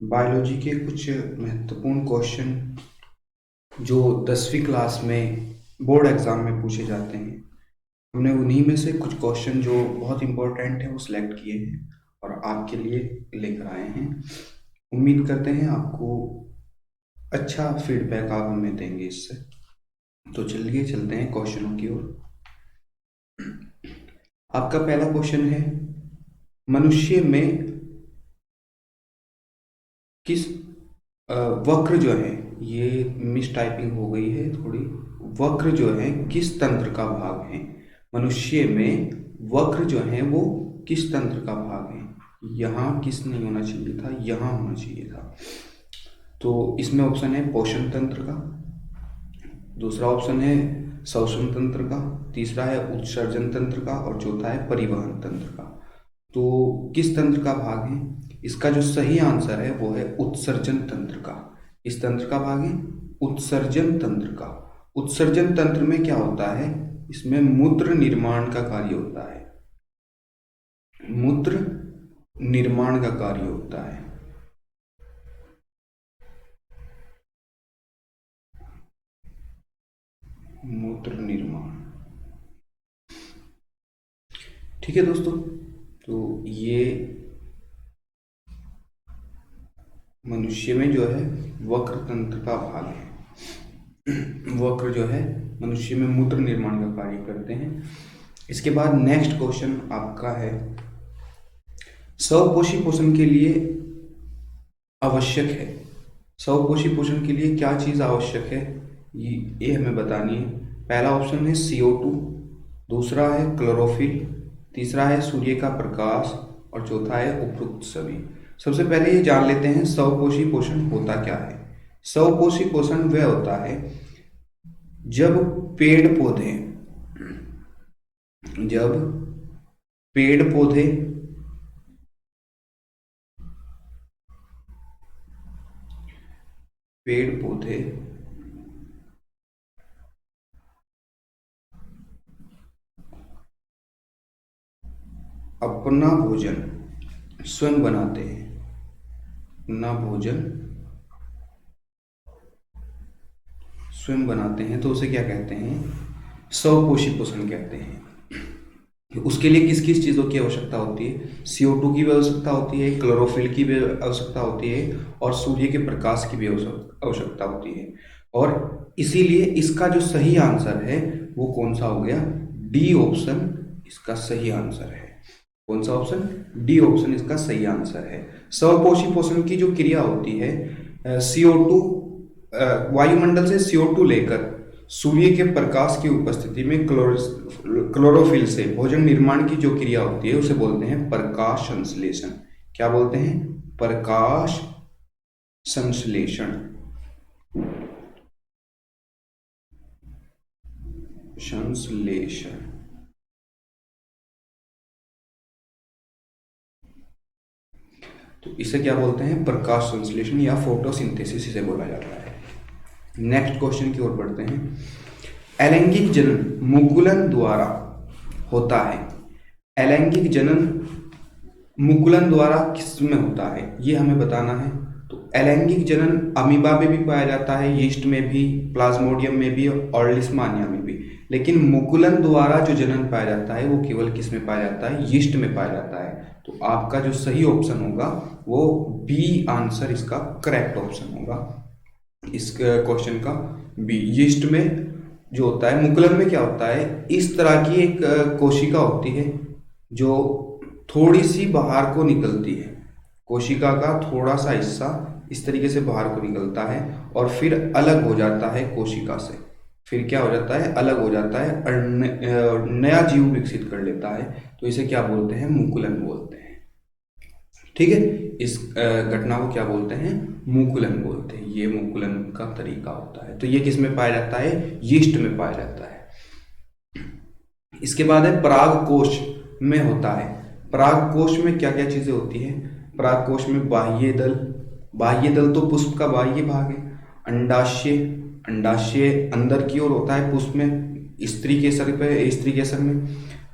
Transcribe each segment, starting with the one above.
Biology के कुछ महत्वपूर्ण क्वेश्चन जो 10वीं क्लास में बोर्ड एग्जाम में पूछे जाते हैं। हमने उन्हीं में से कुछ क्वेश्चन जो बहुत इंपॉर्टेंट है वो सिलेक्ट किए हैं और आपके लिए लेकर आए हैं। उम्मीद करते हैं आपको अच्छा फीडबैक आप हमें देंगे इससे। तो चलिए चलते हैं क्वेश्चनों की ओर। आपका पहला क्वेश्चन है, मनुष्य में किस वक्र जो है, ये मिस टाइपिंग हो गई है थोड़ी। वक्र जो है किस तंत्र का भाग है? मनुष्य में वक्र जो है वो किस तंत्र का भाग है? यहाँ किस नहीं होना चाहिए था, यहाँ होना चाहिए था। तो इसमें ऑप्शन है पोषण तंत्र का, दूसरा ऑप्शन है श्वसन तंत्र का, तीसरा है उत्सर्जन तंत्र का और चौथा है परिवहन तंत्र का। तो किस तंत्र का भाग है? इसका जो सही आंसर है वो है उत्सर्जन तंत्र का। इस तंत्र का भाग है उत्सर्जन तंत्र का। उत्सर्जन तंत्र में क्या होता है? इसमें मूत्र निर्माण का कार्य होता है। मूत्र निर्माण का कार्य होता है। मूत्र निर्माण। ठीक है दोस्तों, तो ये मनुष्य में जो है वक्र तंत्र का भाग है। वक्र जो है मनुष्य में मूत्र निर्माण का कार्य करते हैं। इसके बाद नेक्स्ट क्वेश्चन आपका है, स्वपोषी पोषण के लिए आवश्यक है। स्वपोषी पोषण के लिए क्या चीज आवश्यक है ये हमें बतानी है। पहला ऑप्शन है CO2, दूसरा है क्लोरोफिल, तीसरा है सूर्य का प्रकाश और चौथा है उपरोक्त सभी। सबसे पहले ये जान लेते हैं स्वपोषी पोषण होता क्या है। स्वपोषी पोषण वह होता है जब पेड़ पौधे जब पेड़ पौधे पेड़ पौधे अपना भोजन स्वयं बनाते हैं। अपना भोजन स्वयं बनाते हैं तो उसे क्या कहते हैं? स्वपोषी पोषण कहते हैं। उसके लिए किस किस चीज़ों की आवश्यकता होती है? CO2 की भी आवश्यकता होती है, क्लोरोफिल की भी आवश्यकता होती है और सूर्य के प्रकाश की भी आवश्यकता होती है। और इसीलिए इसका जो सही आंसर है वो कौन सा हो गया? डी ऑप्शन इसका सही आंसर है। कौन सा ऑप्शन? डी ऑप्शन इसका सही आंसर है। स्वपोषी पोषण की जो क्रिया होती है, CO2 वायुमंडल से CO2 लेकर सूर्य के प्रकाश की उपस्थिति में क्लोरोफिल से भोजन निर्माण की जो क्रिया होती है उसे बोलते हैं प्रकाश संश्लेषण। क्या बोलते हैं? प्रकाश संश्लेषण। संश्लेषण। तो इसे क्या बोलते हैं? प्रकाश संश्लेषण या फोटोसिंथेसिस इसे बोला जाता है। नेक्स्ट क्वेश्चन की ओर बढ़ते हैं। अलैंगिक जनन मुकुलन द्वारा होता है। अलैंगिक जनन मुकुलन द्वारा किस में होता है ये हमें बताना है। तो अलैंगिक जनन अमीबा में भी पाया जाता है, यीस्ट में भी, प्लाज्मोडियम में भी और लिस्मानिया में भी। लेकिन मुकुलन द्वारा जो जनन पाया जाता है वो केवल किस में पाया जाता है? यीस्ट में पाया जाता है। तो आपका जो सही ऑप्शन होगा वो बी आंसर इसका करेक्ट ऑप्शन होगा। इस क्वेश्चन का बी, यीस्ट में जो होता है। मुकुलन में क्या होता है? इस तरह की एक कोशिका होती है जो थोड़ी सी बाहर को निकलती है। कोशिका का थोड़ा सा हिस्सा इस तरीके से बाहर को निकलता है और फिर अलग हो जाता है कोशिका से। फिर क्या हो जाता है? अलग हो जाता है और नया जीव विकसित कर लेता है। तो इसे क्या बोलते हैं? मुकुलन बोलते हैं। ठीक है, इस घटना को क्या बोलते हैं? मुकुलन बोलते हैं। ये मुकुलन का तरीका होता है। तो ये किस में पाया जाता है? यीस्ट में पाया जाता है। इसके बाद है परागकोश में होता है। परागकोश में क्या क्या चीजें होती है? परागकोश में बाह्य दल। बाह्य दल तो पुष्प का बाह्य भाग है। अंडाशय, अंडाशय अंदर की ओर होता है पुष्प में, स्त्री केसर पे, स्त्री केसर में।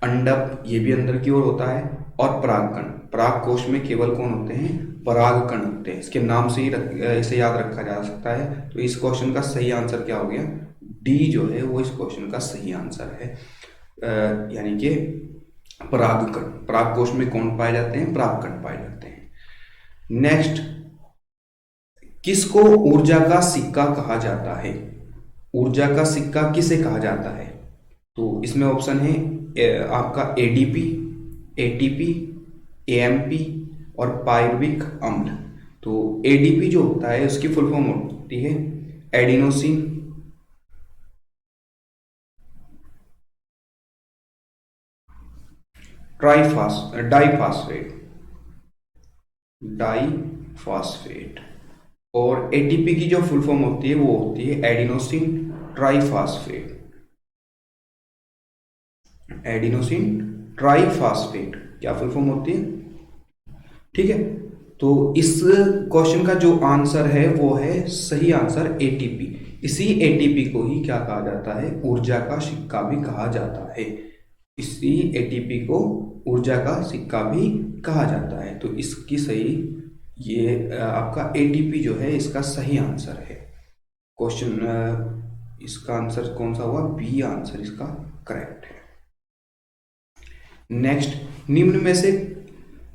अंडक ये भी अंदर की ओर होता है। और परागकण, परागकोश में केवल कौन होते हैं? परागकण होते हैं। इसके नाम से ही इसे याद रखा जा सकता है। तो इस क्वेश्चन का सही आंसर क्या हो गया, डी जो है वो इस क्वेश्चन का सही आंसर है। यानी कि परागकण, परागकोश में कौन पाए जाते हैं, परागकण पाए जाते हैं। नेक्स्ट, किसको ऊर्जा का सिक्का कहा जाता है? ऊर्जा का सिक्का किसे कहा जाता है? तो इसमें ऑप्शन है आपका एडीपी, एटीपी, एएमपी और पायरुविक अम्ल। तो एडीपी जो होता है उसकी फुल फॉर्म होती है एडिनोसिन डाइफास्फेट, डाइफास्फेट। और एटीपी की जो फुल फॉर्म होती है वो होती है एडिनोसिन ट्राइफास्फेट, एडिनोसिन ट्राइफास्फेट क्या फुल फॉर्म होती है, ठीक है। तो इस क्वेश्चन का जो आंसर है वो है सही आंसर एटीपी। इसी एटीपी को ही क्या कहा जाता है, ऊर्जा का सिक्का भी कहा जाता है। इसी एटीपी को ऊर्जा का सिक्का भी कहा जाता है। तो इसकी सही, ये आपका एटीपी जो है इसका सही आंसर है। क्वेश्चन इसका आंसर कौन सा हुआ, बी आंसर इसका करेक्ट है। नेक्स्ट, निम्न में से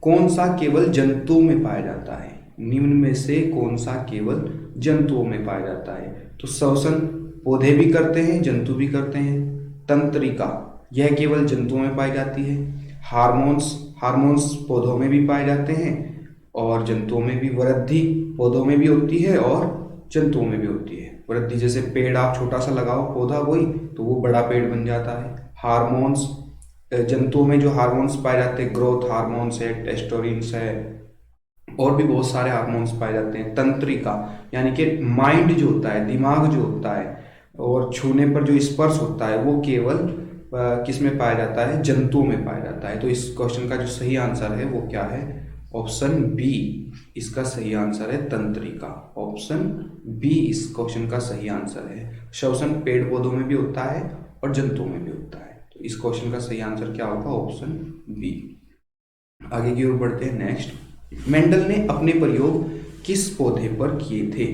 कौन सा केवल जंतुओं में पाया जाता है? निम्न में से कौन सा केवल जंतुओं में पाया जाता है? तो श्वसन पौधे भी करते हैं, जंतु भी करते हैं। तंत्रिका, यह केवल जंतुओं में पाई जाती है। हार्मोन्स पौधों में भी पाए जाते हैं और जंतुओं में भी। वृद्धि पौधों में भी होती है और जंतुओं में भी होती है। वृद्धि जैसे पेड़ आप छोटा सा लगाओ पौधा कोई, तो वो बड़ा पेड़ बन जाता है। हार्मोन्स, जंतुओं में जो हार्मोन्स पाए जाते हैं, ग्रोथ हार्मोन्स है, टेस्टोरिन्स है, और भी बहुत सारे हार्मोन्स पाए जाते हैं। तंत्रिका यानी कि माइंड जो होता है, दिमाग जो होता है, और छूने पर जो स्पर्श होता है वो केवल किस में पाया जाता है, जंतुओं में पाया जाता है। तो इस क्वेश्चन का जो सही आंसर है वो क्या है, ऑप्शन बी इसका सही आंसर है, तंत्रिका। ऑप्शन बी इस क्वेश्चन का सही आंसर है। श्वसन पेड़ पौधों में भी होता है और जंतुओं में भी होता है। तो इस क्वेश्चन का सही आंसर क्या होगा, ऑप्शन बी। आगे की ओर बढ़ते हैं। नेक्स्ट, मेंडल ने अपने प्रयोग किस पौधे पर किए थे?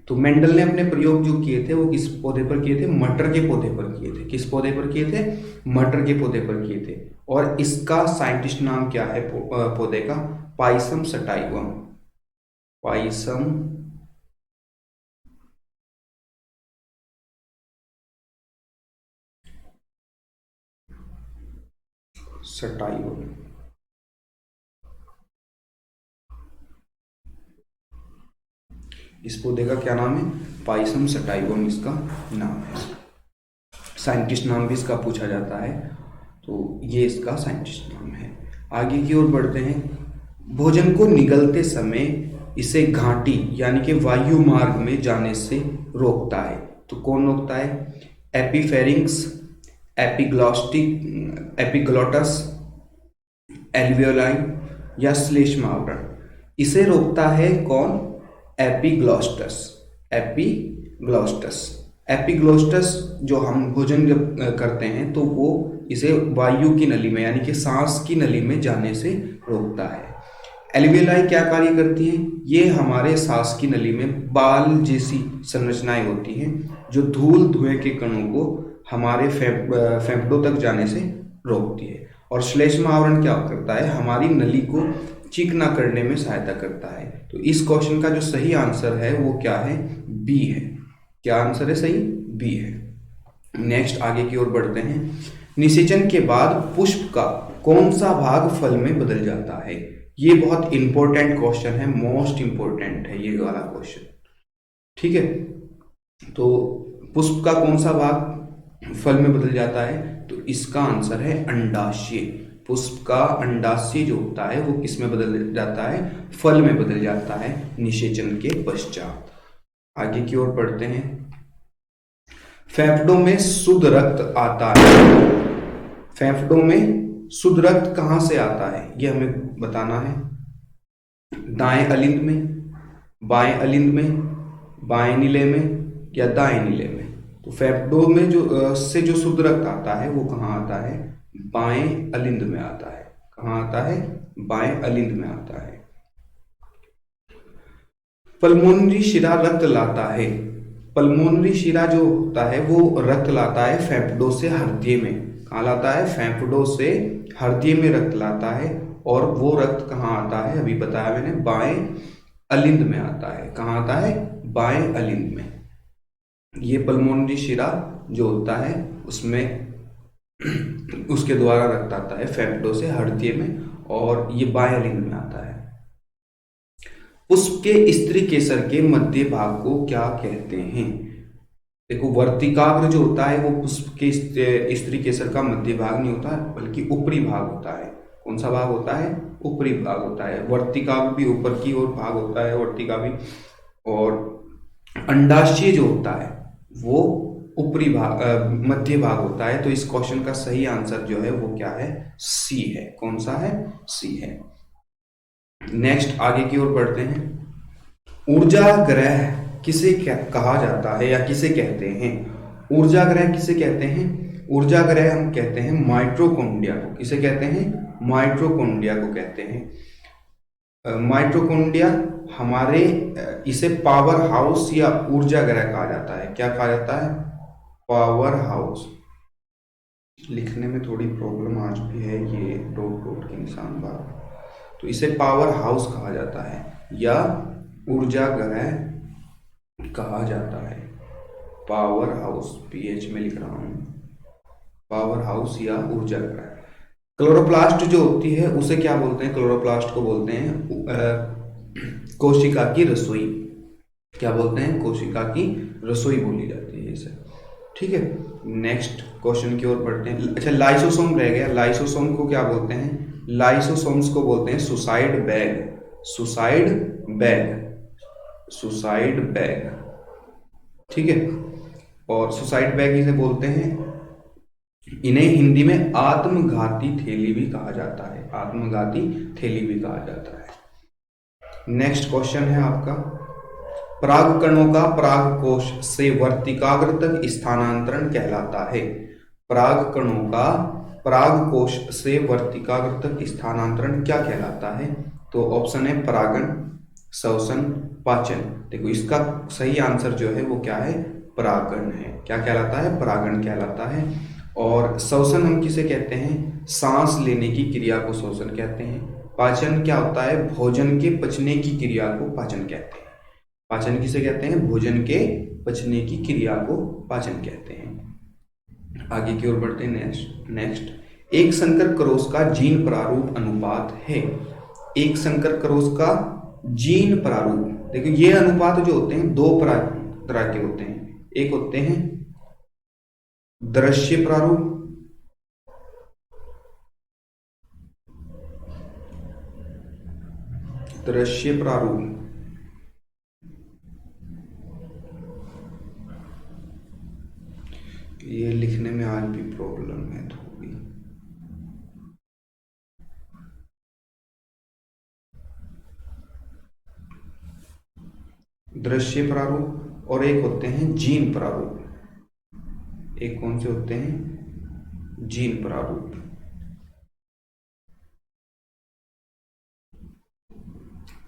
तो मेंडल ने अपने प्रयोग जो किए थे वो किस पौधे पर किए थे, मटर के पौधे पर किए थे। किस पौधे पर किए थे, मटर के पौधे पर किए थे। और इसका साइंटिस्ट नाम क्या है पौधे का, पाइसम सटाइवम, पाइसम सटाइवम। इस पौधे का क्या नाम है, पाइसम सटाइवम इसका नाम है। साइंटिस्ट नाम भी इसका पूछा जाता है, तो ये इसका साइंटिस्ट नाम है। आगे की ओर बढ़ते हैं। भोजन को निगलते समय इसे घाटी यानी कि वायु मार्ग में जाने से रोकता है। तो कौन रोकता है, एपिफेरिंक्स, एपिग्लॉटस, एल्वियोलाई या श्लेष्म आवरण। इसे रोकता है कौन, एपिग्लॉस्टस, एपिग्लॉस्टस जो हम भोजन जब करते हैं तो वो इसे वायु की नली में यानी कि सांस की नली में जाने से रोकता है। एल्वियोलाई क्या कार्य करती है, ये हमारे सांस की नली में बाल जैसी संरचनाएं होती हैं जो धूल धुएं के कणों को हमारे फेफड़ों तक जाने से रोकती है। और श्लेष्म आवरण क्या करता है, हमारी नली को चिकना करने में सहायता करता है। तो इस क्वेश्चन का जो सही आंसर है वो क्या है, बी है। क्या आंसर है सही, बी है। नेक्स्ट आगे की ओर बढ़ते हैं। निषेचन के बाद पुष्प का कौन सा भाग फल में बदल जाता है? ये बहुत इंपॉर्टेंट क्वेश्चन है, मोस्ट इंपॉर्टेंट है ये वाला क्वेश्चन, ठीक है। तो पुष्प का कौन सा भाग फल में बदल जाता है, तो इसका आंसर है अंडाशय। पुष्प का अंडाशय जो होता है वो किस में बदल जाता है, फल में बदल जाता है निषेचन के पश्चात। आगे की ओर बढ़ते हैं। फेफड़ों में शुद्ध रक्त आता है, फेफड़ों में शुद्ध रक्त कहां से आता है ये हमें बताना है। दाएं अलिंद में, बाएं अलिंद में, बाएं नीले में या दाएं नीले में। तो फेफड़ों में जो शुद्ध रक्त आता है वो कहाँ आता है, बाएं अलिंद में आता है। कहाँ आता है, बाएं अलिंद में आता है। पल्मोनरी शिरा रक्त लाता है। पल्मोनरी शिरा जो होता है वो रक्त लाता है फेफड़ों से हृदय में। कहाँ लाता है? फेफड़ों से हृदय में रक्त लाता है। और वो रक्त कहाँ आता है? अभी बताया मैंने, बाएं अलिंद में आता है। कहाँ आता है? बाएं अलिंद में। ये पल्मोनरी शिरा जो होता है उसमें उसके द्वारा रक्त आता है फेफड़ों से हृदय में, और ये बाएं अलिंद में आता है। पुष्प के स्त्री केसर के मध्य भाग को क्या कहते हैं? देखो, वर्तिकाग्र जो होता है वो पुष्प के स्त्री केसर का मध्य भाग नहीं होता, बल्कि ऊपरी भाग होता है। कौन सा भाग होता है? ऊपरी भाग होता है। वर्तिकाग्र भी ऊपर की ओर भाग होता है, वर्तिका भी। और अंडाशय जो होता है वो ऊपरी भाग, मध्य भाग होता है। तो इस क्वेश्चन का सही आंसर जो है वो क्या है? सी है। कौन सा है? सी है। नेक्स्ट आगे की ओर बढ़ते हैं। ऊर्जा ग्रह किसे कहा जाता है या किसे कहते हैं? ऊर्जा ग्रह किसे कहते हैं? ऊर्जा ग्रह हम कहते हैं माइटोकॉन्ड्रिया को। किसे कहते हैं? माइटोकॉन्ड्रिया को कहते हैं। माइटोकॉन्ड्रिया हमारे, इसे पावर हाउस या ऊर्जा ग्रह कहा जाता है। क्या कहा जाता है? Power house. लिखने में थोड़ी प्रॉब्लम आज भी है, ये डॉट डॉट के निशान बार। तो इसे पावर हाउस कहा जाता है या ऊर्जा ग्रह कहा जाता है। पावर हाउस, पीएच में लिख रहा हूं, पावर हाउस या ऊर्जा ग्रह। क्लोरोप्लास्ट जो होती है उसे क्या बोलते हैं? क्लोरोप्लास्ट को बोलते हैं कोशिका की रसोई। क्या बोलते हैं? कोशिका की रसोई बोली जाती है इसे। ठीक है, नेक्स्ट क्वेश्चन की ओर बढ़ते हैं। अच्छा, लाइसोसोम रह गया। लाइसोसोम को क्या बोलते हैं? लाइसोसोम्स को बोलते हैं suicide bag. Suicide bag, suicide bag. ठीक है, और सुसाइड बैग इसे बोलते हैं। इन्हें हिंदी में आत्मघाती थैली भी कहा जाता है। आत्मघाती थैली भी कहा जाता है। नेक्स्ट क्वेश्चन है आपका, पराग कणों का परागकोश से वर्तिकाग्र तक स्थानांतरण कहलाता है। पराग कणों का परागकोश से वर्तिकाग्र तक स्थानांतरण क्या कहलाता है? तो ऑप्शन है परागण, श्वसन, पाचन। देखो, इसका सही आंसर जो है वो क्या है? परागण है। क्या कहलाता है? परागण कहलाता है। और श्वसन हम किसे कहते हैं? सांस लेने की क्रिया को श्वसन कहते हैं। पाचन क्या होता है? भोजन के पचने की क्रिया को पाचन कहते हैं। पाचन किसे कहते हैं? भोजन के पचने की क्रिया को पाचन कहते हैं। आगे की ओर बढ़ते हैं। नेक्स्ट, एक संकर क्रॉस का जीन प्रारूप अनुपात है। एक संकर क्रॉस का जीन प्रारूप, देखो ये अनुपात जो होते हैं दो तरह के होते हैं। एक होते हैं दृश्य प्रारूप, दृश्य प्रारूप, ये लिखने में आज भी प्रॉब्लम है थोड़ी। दृश्य प्रारूप और एक होते हैं जीन प्रारूप। एक कौन से होते हैं? जीन प्रारूप।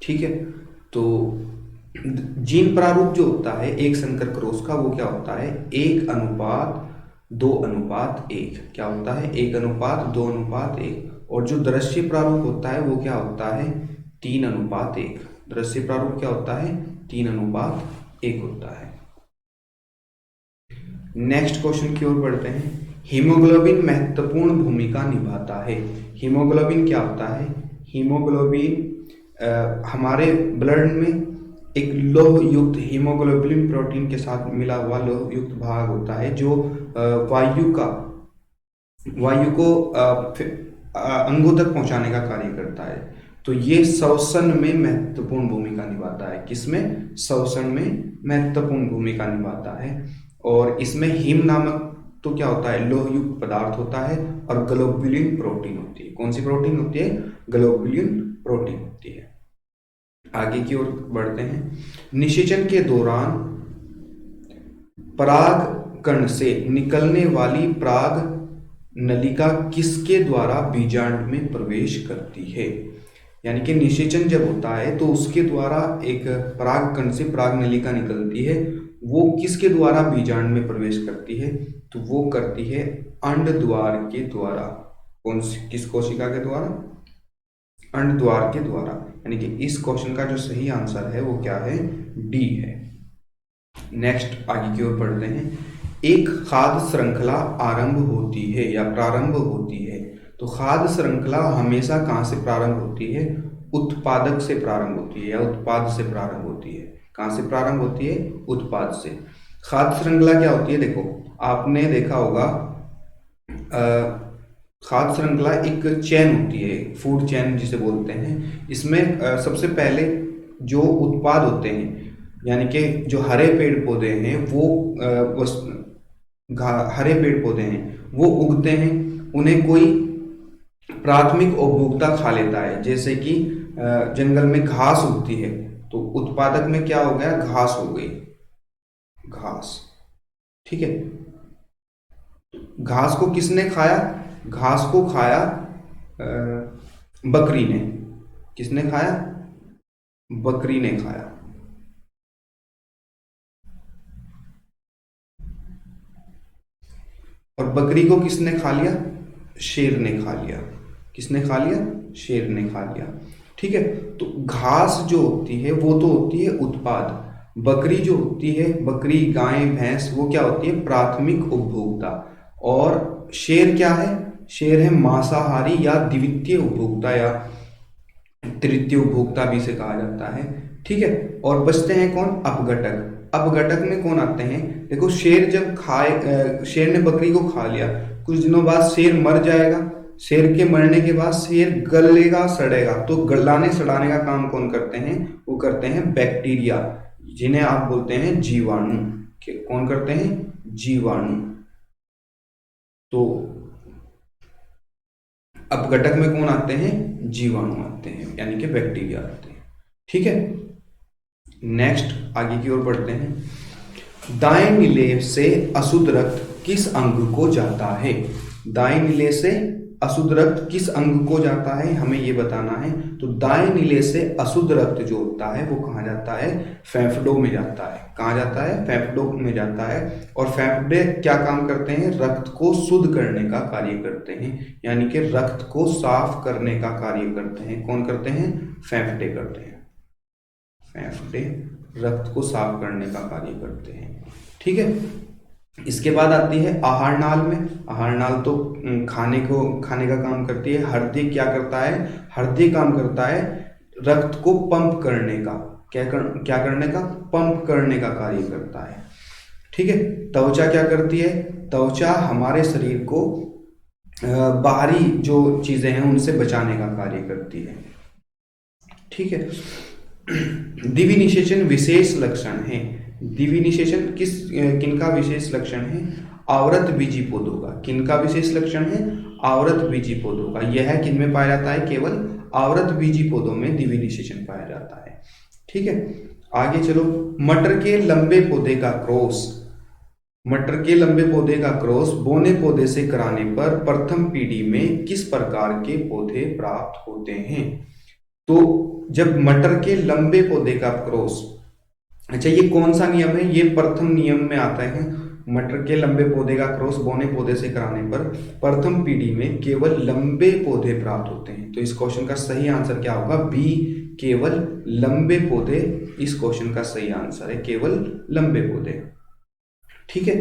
ठीक है, तो जीन प्रारूप जो होता है एक संकर क्रॉस का, वो क्या होता है? 1:2:1। क्या होता है? 1:2:1। और जो दृश्य प्रारूप होता है वो क्या होता है? 3:1। दृश्य प्रारूप क्या होता है? 3:1 होता है। नेक्स्ट क्वेश्चन की ओर बढ़ते हैं। हीमोग्लोबिन महत्वपूर्ण भूमिका निभाता है। हीमोग्लोबिन क्या होता है? हीमोग्लोबिन हमारे ब्लड में एक लौह युक्त हीमोग्लोबिन प्रोटीन के साथ मिला हुआ लौह युक्त भाग होता है जो वायु को अंगों तक पहुंचाने का कार्य करता है। तो ये श्वसन में महत्वपूर्ण भूमिका निभाता है। किसमें? श्वसन में महत्वपूर्ण भूमिका निभाता है। और इसमें हीम नामक तो क्या होता है? लौह युक्त पदार्थ होता है। और ग्लोबुलिन प्रोटीन होती है। कौन सी प्रोटीन होती है? ग्लोबुलिन प्रोटीन होती है। आगे की ओर बढ़ते हैं। निषेचन के दौरान पराग कण से निकलने वाली पराग नलिका किसके द्वारा बीजांड में प्रवेश करती है? यानी कि निषेचन जब होता है तो उसके द्वारा एक पराग कण से पराग नलिका निकलती है, वो किसके द्वारा बीजांड में प्रवेश करती है, तो वो करती है अंड द्वार के द्वारा। कौन सी, किस कोशिका के द्वारा, अंड द्वार के द्वारा। यानी कि इस क्वेश्चन का जो सही आंसर है वो क्या है, डी है। नेक्स्ट आगे की ओर बढ़ते हैं। एक खाद्य श्रृंखला आरंभ होती है या प्रारंभ होती है, तो खाद्य श्रृंखला हमेशा कहाँ से प्रारंभ होती है, उत्पादक से प्रारंभ होती है या उत्पाद से प्रारंभ होती है। कहाँ से प्रारंभ होती है, उत्पाद से। खाद्य श्रृंखला क्या होती है, देखो आपने देखा होगा खाद्य श्रृंखला एक चेन होती है, फूड चेन जिसे बोलते हैं। इसमें सबसे पहले जो उत्पाद होते हैं, यानी कि जो हरे पेड़ पौधे हैं वो हरे पेड़ पौधे हैं वो उगते हैं, उन्हें कोई प्राथमिक उपभोक्ता खा लेता है। जैसे कि जंगल में घास उगती है, तो उत्पादक में क्या हो गया, घास हो गई, घास। ठीक है, घास को किसने खाया, घास को खाया बकरी ने। किसने खाया, बकरी ने खाया। और बकरी को किसने खा लिया, शेर ने खा लिया। किसने खा लिया, शेर ने खा लिया। ठीक है, तो घास जो होती है वो तो होती है उत्पाद, बकरी जो होती है, बकरी गाय भैंस, वो क्या होती है, प्राथमिक उपभोक्ता। और शेर क्या है, शेर है मांसाहारी या द्वितीय उपभोक्ता या तृतीय उपभोक्ता भी इसे कहा जाता है। ठीक है, और बचते हैं कौन, अपघटक। अपघटक में कौन आते हैं, देखो शेर जब खाए, शेर ने बकरी को खा लिया, कुछ दिनों बाद शेर मर जाएगा। शेर के मरने के बाद शेर गलेगा सड़ेगा, तो गलाने सड़ाने का काम कौन करते हैं, वो करते हैं बैक्टीरिया, जिन्हें आप बोलते हैं जीवाणु। कौन करते हैं, जीवाणु। तो अपघटक में कौन आते हैं, जीवाणु आते हैं, यानी कि बैक्टीरिया आते हैं। ठीक है, नेक्स्ट आगे की ओर बढ़ते हैं। दाएं नीले से अशुद्ध रक्त किस अंग को जाता है, दाएं नीले से अशुद्ध रक्त किस अंग को जाता है, हमें ये बताना है। तो दाएं नीले से अशुद्ध रक्त जो होता है वो कहाँ जाता है, फेफड़ों में जाता है। कहाँ जाता है, फेफड़ों में जाता है। और फेफड़े क्या काम करते हैं, रक्त को शुद्ध करने का कार्य करते हैं, यानी कि रक्त को साफ करने का कार्य करते हैं। कौन करते हैं, फेफड़े करते हैं। फेफड़े रक्त को साफ करने का कार्य करते हैं। ठीक है, इसके बाद आती है आहार नाल में। आहार नाल तो खाने का काम करती है। हृदय क्या करता है, हृदय काम करता है रक्त को पंप करने का, क्या करने का, पंप करने का कार्य करता है। ठीक है, त्वचा क्या करती है, त्वचा हमारे शरीर को बाहरी जो चीजें हैं उनसे बचाने का कार्य करती है। ठीक है, द्विवीय निषेचन विशेष लक्षण है। द्विवीय निषेचन किनका विशेष लक्षण है, आवृत बीजी पौधों का। किनका विशेष लक्षण है, आवृत बीजी पौधों का। यह किन में पाया जाता है, केवल आवृत बीजी पौधों में द्विवीय निषेचन पाया जाता है। ठीक है, आगे चलो। मटर के लंबे पौधे का क्रॉस, मटर के लंबे पौधे का क्रॉस बोने पौधे से कराने पर प्रथम पीढ़ी में किस प्रकार के पौधे प्राप्त होते हैं। तो जब मटर के लंबे पौधे का क्रॉस, अच्छा ये कौन सा नियम है, ये प्रथम नियम में आता है। मटर के लंबे पौधे का क्रॉस बोने पौधे से कराने पर प्रथम पीढ़ी में केवल लंबे पौधे प्राप्त होते हैं। तो इस क्वेश्चन का सही आंसर क्या होगा, बी, केवल लंबे पौधे। इस क्वेश्चन का सही आंसर है केवल लंबे पौधे। ठीक है,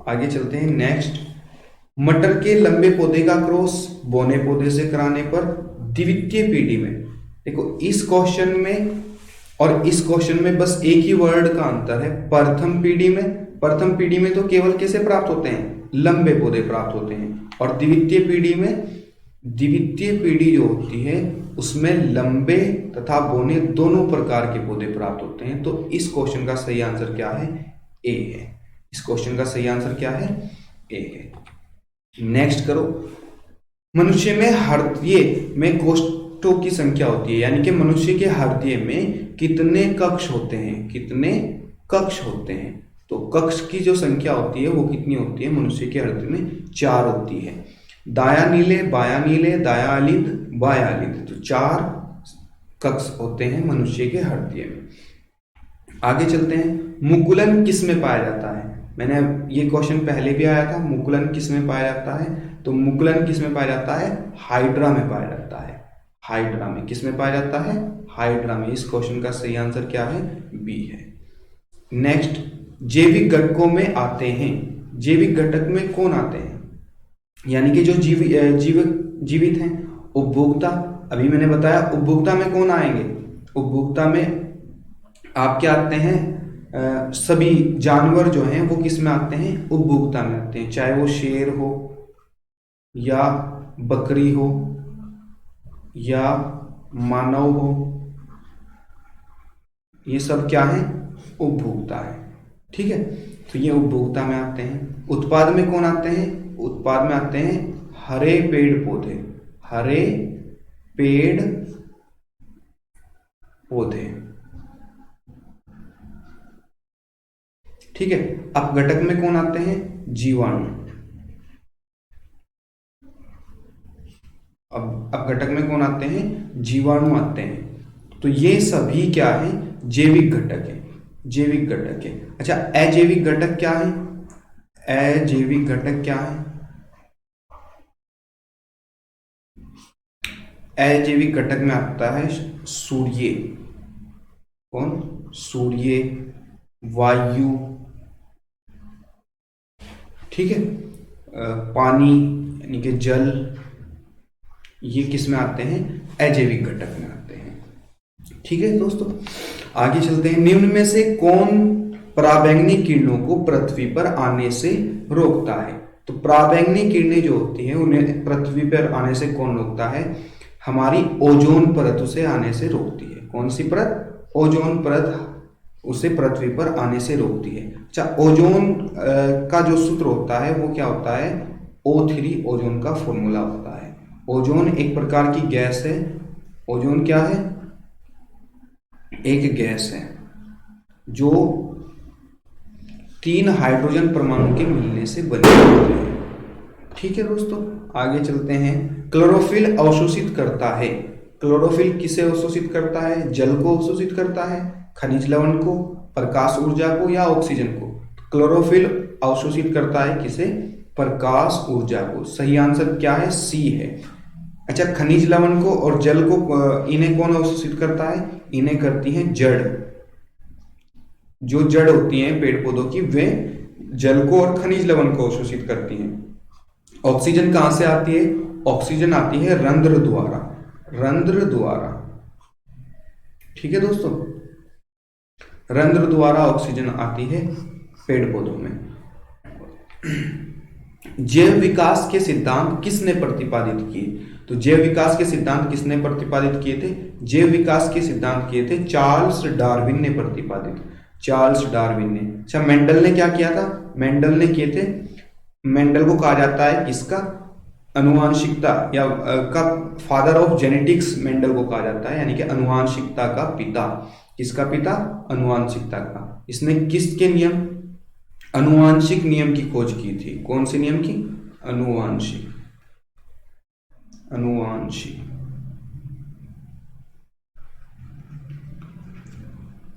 आगे चलते हैं। नेक्स्ट, मटर के लंबे पौधे का क्रॉस बोने पौधे से कराने पर द्वितीय पीढ़ी में, देखो इस क्वेश्चन में और इस क्वेश्चन में बस एक ही वर्ड का अंतर है, प्रथम पीढ़ी में। प्रथम पीढ़ी में तो केवल कैसे प्राप्त होते हैं, लंबे पौधे प्राप्त होते हैं। और द्वितीय पीढ़ी में, द्वितीय पीढ़ी जो होती है उसमें लंबे तथा बोने दोनों प्रकार के पौधे प्राप्त होते हैं। तो इस क्वेश्चन का सही आंसर क्या है, ए है। इस क्वेश्चन का सही आंसर क्या है, ए है। नेक्स्ट करो। मनुष्य में हृदय में कोष्ठों की संख्या होती है, यानी कि मनुष्य के हृदय में कितने कक्ष होते हैं, कितने कक्ष होते हैं। तो कक्ष की जो संख्या होती है वो कितनी होती है, मनुष्य के हृदय में 4 होती है। दाया नीले, बाया नीले, दाया अलिंद, बाया अलिंद। तो 4 कक्ष होते हैं मनुष्य के हृदय में। आगे चलते हैं, मुकुलन किस में पाया जाता है? मैंने ये क्वेश्चन पहले भी आया था, मुकुलन किस में पाया जाता है? तो मुकुलन किस में पाया जाता है? हाइड्रा में पाया जाता है। हाइड्रा में। किस में पाया जाता है? हाइड्रा में। इस क्वेश्चन का सही आंसर क्या है? बी है। नेक्स्ट, जैविक घटकों में आते हैं। जैविक घटक में कौन आते हैं? यानी कि जो जीवित हैं। उपभोक्ता, अभी मैंने बताया उपभोक्ता में कौन आएंगे? उपभोक्ता में आपके आते हैं सभी जानवर जो हैं वो किस में आते हैं? उपभोक्ता में आते हैं, चाहे वो शेर हो या बकरी हो या मानव हो, ये सब क्या है? उपभोक्ता है। ठीक है, तो ये उपभोक्ता में आते हैं। उत्पाद में कौन आते हैं? उत्पाद में आते हैं हरे पेड़ पौधे। हरे पेड़ पौधे। ठीक है, अपघटक में कौन आते हैं? जीवाणु। अब अपघटक में कौन आते हैं? जीवाणु आते हैं। तो ये सभी क्या है? जैविक घटक है। जैविक घटक है। अच्छा, अजैविक घटक क्या है? अजैविक घटक क्या है? अजैविक घटक में आता है सूर्य। कौन? सूर्य, वायु, ठीक है, पानी यानी कि जल, ये किस में आते हैं? अजैविक घटक में आते हैं। ठीक है दोस्तों, आगे चलते हैं। निम्न में से कौन पराबैंगनी किरणों को पृथ्वी पर आने से रोकता है? तो पराबैंगनी किरणें जो होती हैं उन्हें पृथ्वी पर आने से कौन रोकता है? हमारी ओजोन परत उसे आने से रोकती है। कौन सी परत? ओजोन परत उसे पृथ्वी पर आने से रोकती है। अच्छा, ओजोन का जो सूत्र होता है वो क्या होता है? O3 ओजोन का फॉर्मूला होता है। ओजोन एक प्रकार की गैस है। ओजोन क्या है? एक गैस है जो 3 हाइड्रोजन परमाणु के मिलने से बनी होती है। ठीक है दोस्तों, आगे चलते हैं। क्लोरोफिल अवशोषित करता है। क्लोरोफिल किसे अवशोषित करता है? जल को अवशोषित करता है, खनिज लवण को, प्रकाश ऊर्जा को या ऑक्सीजन को? क्लोरोफिल अवशोषित करता है किसे? प्रकाश ऊर्जा को। सही आंसर क्या है? सी है। अच्छा, खनिज लवण को और जल को इन्हें कौन अवशोषित करता है? इन्हें करती हैं जड़। जो जड़ होती हैं पेड़ पौधों की, वे जल को और खनिज लवण को अवशोषित करती हैं। ऑक्सीजन कहां से आती है? ऑक्सीजन आती है रंध्र द्वारा। रंध्र द्वारा। ठीक है दोस्तों, रंध्र द्वारा ऑक्सीजन आती है पेड़ पौधों में। जैव विकास के सिद्धांत किसने प्रतिपादित किए? तो जैव विकास के सिद्धांत किसने प्रतिपादित किए थे? जैव विकास के सिद्धांत किए थे चार्ल्स डार्विन ने प्रतिपादित। चार्ल्स डार्विन ने। अच्छा, मेंडल ने क्या किया था? मेंडल ने किए थे, मेंडल को कहा जाता है किसका? अनुवांशिकता या का फादर ऑफ जेनेटिक्स मेंडल को कहा जाता है, यानी कि अनुवांशिकता का पिता। किसका पिता? अनुवांशिकता का। इसने किसके नियम? अनुवांशिक नियम की खोज की थी। कौन से नियम की? अनुवांशिक। अनुवांशिक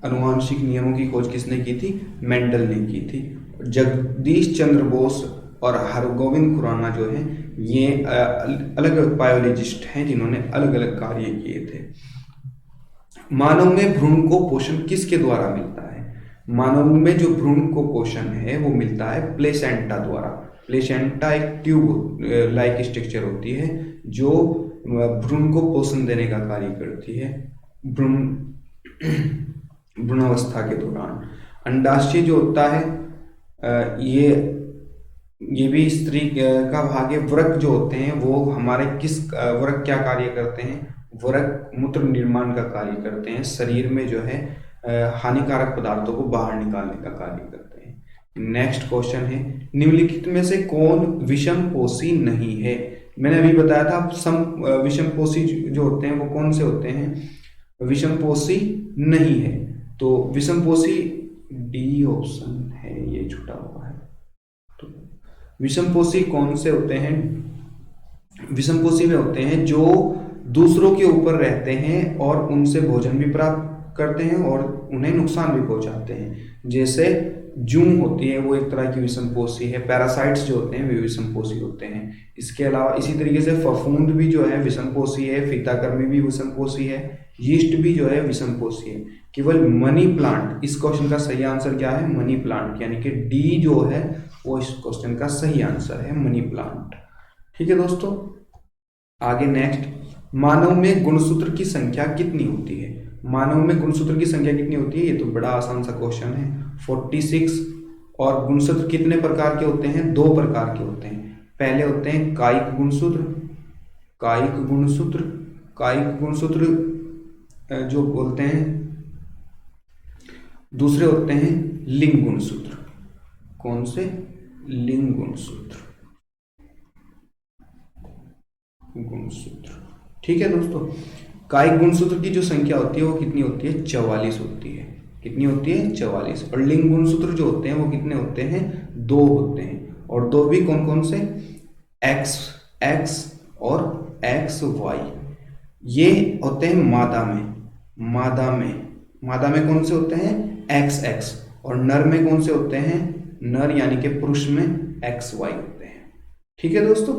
अनुवांशिक नियमों की खोज किसने की थी? मेंडल ने की थी। जगदीश चंद्र बोस और हरगोविंद खुराना जो है ये अलग अलग बायोलॉजिस्ट हैं जिन्होंने अलग अलग कार्य किए थे। मानव में भ्रूण को पोषण किसके द्वारा मिलता है? मानव में जो भ्रूण को पोषण है वो मिलता है प्लेसेंटा द्वारा। प्लेसेंटा एक ट्यूब लाइक स्ट्रक्चर होती है जो भ्रूण को पोषण देने का कार्य करती है भ्रूणावस्था के दौरान। अंडाशय जो होता है ये भी स्त्री का भाग है। वृक्क जो होते हैं वो हमारे किस वृक्क क्या कार्य करते हैं? वृक्क मूत्र निर्माण का कार्य करते हैं। शरीर में जो है हानिकारक पदार्थों को बाहर निकालने का कार्य करते हैं। नेक्स्ट क्वेश्चन है, निम्नलिखित में से कौन विषमपोषी नहीं है? मैंने अभी बताया था विषमपोषी जो होते हैं वो कौन से होते हैं? विषमपोषी नहीं है। तो विषमपोषी डी ऑप्शन है, ये छूटा हुआ है। तो विषमपोषी कौन से होते हैं? विषमपोषी में होते हैं जो दूसरों के ऊपर रहते हैं और उनसे भोजन भी प्राप्त करते हैं और उन्हें नुकसान भी पहुंचाते हैं। जैसे जूं होती है वो एक तरह की विषमपोषी है, पैरासाइट्स जो होते हैं वे विषमपोषी होते हैं। इसके अलावा इसी तरीके से फफूंद भी जो है विषमपोषी है, फीताकृमि भी विषमपोषी है, यीस्ट भी जो है विषमपोषी है। केवल मनी प्लांट, इस क्वेश्चन का सही आंसर क्या है? मनी प्लांट, यानी कि डी जो है वो इस क्वेश्चन का सही आंसर है, मनी प्लांट। ठीक है दोस्तों, आगे नेक्स्ट, मानव में गुणसूत्र की संख्या कितनी होती है? मानव में गुणसूत्र की संख्या कितनी होती है? ये तो बड़ा आसान सा क्वेश्चन है, 46। और गुणसूत्र कितने प्रकार के होते हैं? 2 प्रकार के होते हैं। पहले होते हैं कायिक गुणसूत्र, कायिक गुणसूत्र, कायिक गुणसूत्र जो बोलते हैं। दूसरे होते हैं लिंग गुणसूत्र। कौन से? लिंग गुणसूत्र, गुणसूत्र। ठीक है दोस्तों, कायिक गुणसूत्र की जो संख्या होती है वो कितनी होती है? 44 होती है। कितनी होती है? 44। और लिंग गुणसूत्र जो होते हैं वो कितने होते हैं? 2 होते हैं। और 2 भी कौन कौन से? एक्स एक्स और एक्स वाई। ये होते हैं मादा में, मादा में कौन से होते हैं? X x. और नर में कौन से होते हैं? नर यानी कि पुरुष में एक्स वाई होते हैं। ठीक है दोस्तों,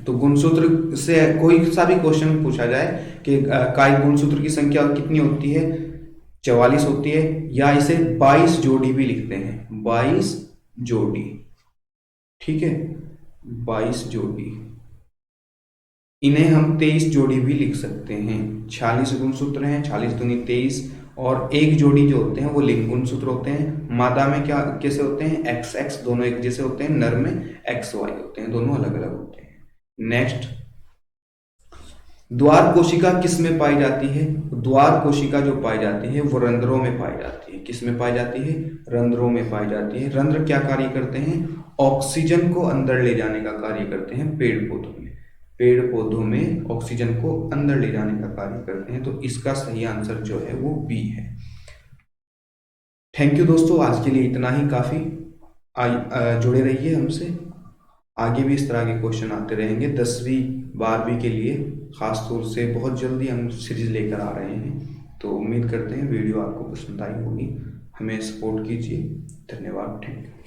तो गुणसूत्र से कोई सा भी क्वेश्चन पूछा जाए कि कायिक गुणसूत्र की संख्या कितनी होती है? 44 होती है, या इसे 22 जोड़ी भी लिखते हैं, 22 जोड़ी। ठीक है, 22 जोड़ी। इन्हें हम 23 जोड़ी भी लिख सकते हैं। 46 गुणसूत्र हैं, 46 दूनी 23, और एक जोड़ी जो होते हैं वो लिंग गुणसूत्र होते हैं। मादा में क्या कैसे होते हैं? एक्स एक्स, दोनों एक जैसे होते हैं। नर में एक्स वाई होते हैं, दोनों अलग अलग होते हैं। नेक्स्ट, द्वार कोशिका किस में पाई जाती है? द्वार कोशिका जो पाई जाती है वो रंध्रों में पाई जाती है। किस में पाई जाती है? रंध्रों में पाई जाती है। रंध्र क्या कार्य करते हैं? ऑक्सीजन को अंदर ले जाने का कार्य करते हैं पेड़ पौधों में। पेड़ पौधों में ऑक्सीजन को अंदर ले जाने का कार्य करते हैं। तो इसका सही आंसर जो है वो बी है। थैंक यू दोस्तों, आज के लिए इतना ही काफी। जुड़े रहिए हमसे, आगे भी इस तरह के क्वेश्चन आते रहेंगे। 10वीं 12वीं के लिए खास तौर से बहुत जल्दी हम सीरीज लेकर आ रहे हैं। तो उम्मीद करते हैं वीडियो आपको पसंद आई होगी। हमें सपोर्ट कीजिए। धन्यवाद, थैंक यू।